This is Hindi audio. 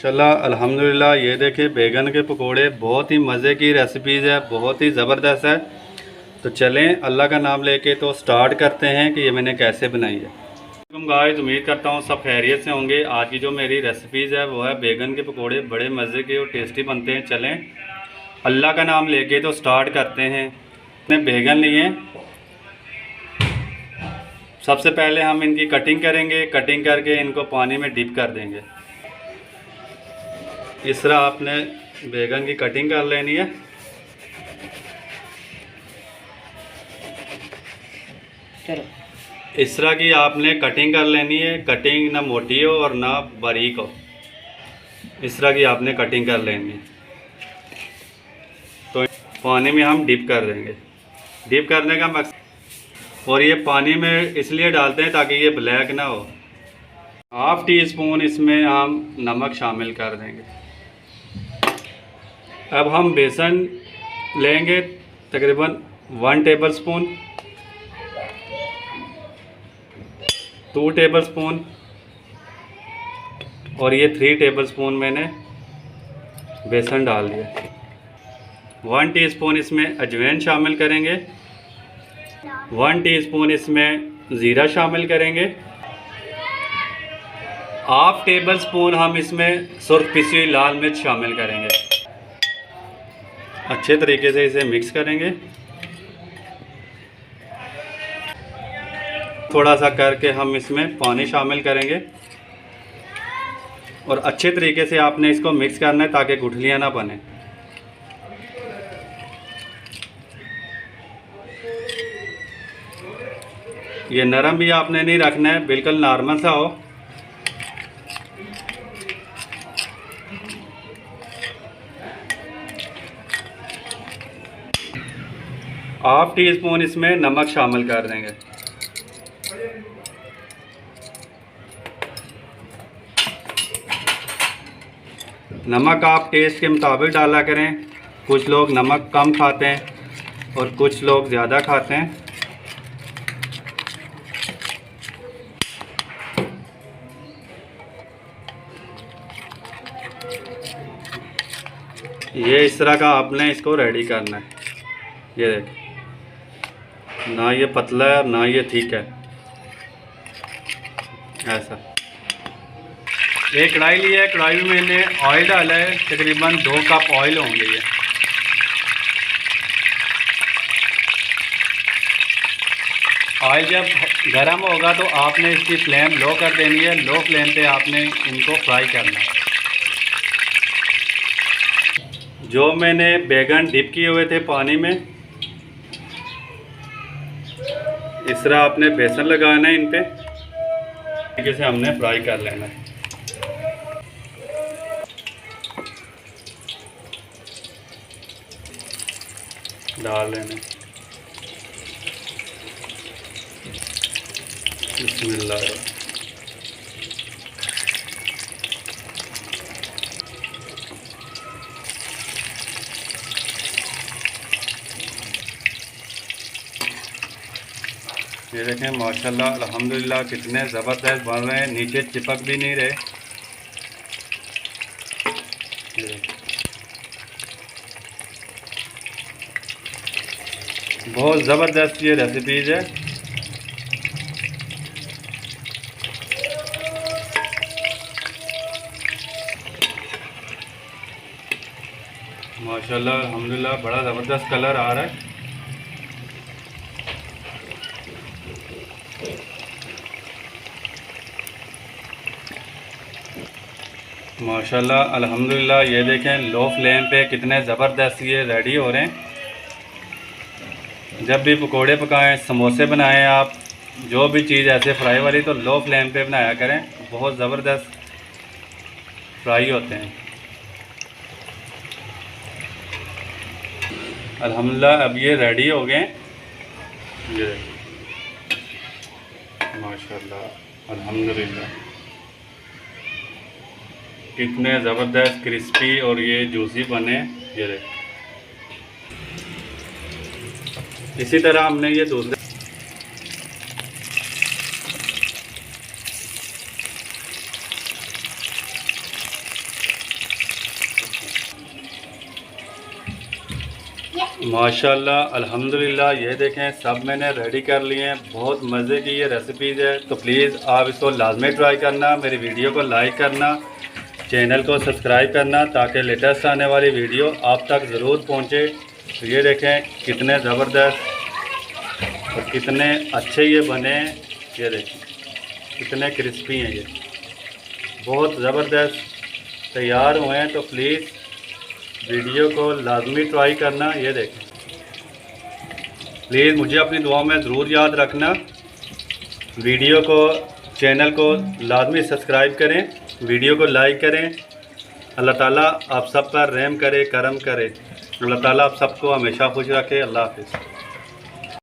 माशाल्लाह अल्हम्दुलिल्लाह। ये देखिए बैगन के पकोड़े बहुत ही मज़े की रेसिपीज़ है, बहुत ही ज़बरदस्त है। तो चलें अल्लाह का नाम लेके तो स्टार्ट करते हैं कि ये मैंने कैसे बनाई है। गाइस, उम्मीद करता हूँ सब खैरियत से होंगे। आज की जो मेरी रेसिपीज़ है वो है बैगन के पकोड़े। बड़े मज़े के और टेस्टी बनते हैं। चलें अल्लाह का नाम लेके तो स्टार्ट करते हैं। अपने बैगन लिए, सबसे पहले हम इनकी कटिंग करेंगे। कटिंग करके इनको पानी में डिप कर देंगे। इस तरह आपने बैगन की कटिंग कर लेनी है। चलो, इस तरह की आपने कटिंग कर लेनी है। कटिंग ना मोटी हो और ना बारीक हो, इस तरह की आपने कटिंग कर लेनी है। तो पानी में हम डिप कर देंगे। डिप करने का मकसद, और ये पानी में इसलिए डालते हैं ताकि ये ब्लैक ना हो। हाफ़ टी स्पून इसमें हम नमक शामिल कर देंगे। अब हम बेसन लेंगे तकरीबन 1 टेबल स्पून, 2 टेबल स्पून और ये 3 टेबल स्पून मैंने बेसन डाल दिया। 1 टीस्पून इसमें अजवाइन शामिल करेंगे। 1 टीस्पून इसमें ज़ीरा शामिल करेंगे। हाफ़ टेबल स्पून हम इसमें सुर्ख पिसी हुई लाल मिर्च शामिल करेंगे। अच्छे तरीके से इसे मिक्स करेंगे। थोड़ा सा करके हम इसमें पानी शामिल करेंगे और अच्छे तरीके से आपने इसको मिक्स करना है ताकि गुठलियाँ ना बने। ये नरम भी आपने नहीं रखना है, बिल्कुल नॉर्मल सा हो। हाफ़ टी स्पून इसमें नमक शामिल कर देंगे। नमक आप टेस्ट के मुताबिक डाला करें। कुछ लोग नमक कम खाते हैं और कुछ लोग ज़्यादा खाते हैं। ये इस तरह का आपने इसको रेडी करना है। ये देखिए, ना ये पतला है ना ये ठीक है, ऐसा। एक कढ़ाई लिया है, कढ़ाई में मैंने ऑयल डाला है। तकरीबन 2 कप ऑयल होंगे ये। ऑयल जब गर्म होगा तो आपने इसकी फ्लेम लो कर देनी है। लो फ्लेम पे आपने इनको फ्राई करना है। जो मैंने बैगन डिप किए हुए थे पानी में, इस तरह आपने बेसन लगाना है इन पे। तरीके से हमने फ्राई कर लेना है। डाल लेना। बिस्मिल्लाह। ये देखें माशाल्लाह अल्हम्दुलिल्लाह कितने ज़बरदस्त बन रहे हैं, नीचे चिपक भी नहीं रहे। बहुत ज़बरदस्त ये रेसिपीज़ है। माशाल्लाह अल्हम्दुलिल्लाह बड़ा ज़बरदस्त कलर आ रहा है। माशाल्लाह अल्हम्दुलिल्लाह। ये देखें लो फ्लेम पे कितने ज़बरदस्त ये रेडी हो रहे हैं। जब भी पकोड़े पकाएं, समोसे बनाएं, आप जो भी चीज़ ऐसे फ्राई वाली तो लो फ्लेम पे बनाया करें। बहुत ज़बरदस्त फ्राई होते हैं। अल्हम्दुलिल्लाह अब ये रेडी हो गए। ये माशाल्लाह अल्हम्दुलिल्लाह कितने ज़बरदस्त क्रिस्पी और ये जूसी बने। ये देखें, इसी तरह हमने ये दूसरे माशाल्लाह अल्हम्दुलिल्लाह। ये देखें सब मैंने रेडी कर लिए हैं। बहुत मज़े की ये रेसिपीज़ है, तो प्लीज़ आप इसको लाजमी ट्राई करना। मेरी वीडियो को लाइक करना, चैनल को सब्सक्राइब करना, ताकि लेटेस्ट आने वाली वीडियो आप तक ज़रूर पहुँचे। तो ये देखें कितने ज़बरदस्त और कितने अच्छे ये बने हैं। ये देखें कितने क्रिस्पी हैं, ये बहुत ज़बरदस्त तैयार हुए हैं। तो प्लीज़ वीडियो को लाजमी ट्राई करना। ये देखें प्लीज़ मुझे अपनी दुआ में ज़रूर याद रखना। वीडियो को, चैनल को लाजमी सब्सक्राइब करें, वीडियो को लाइक करें। अल्लाह ताला आप सब पर रहम करे, करम करे। अल्लाह ताला आप सबको हमेशा खुश रखे। अल्लाह हाफ़िज़।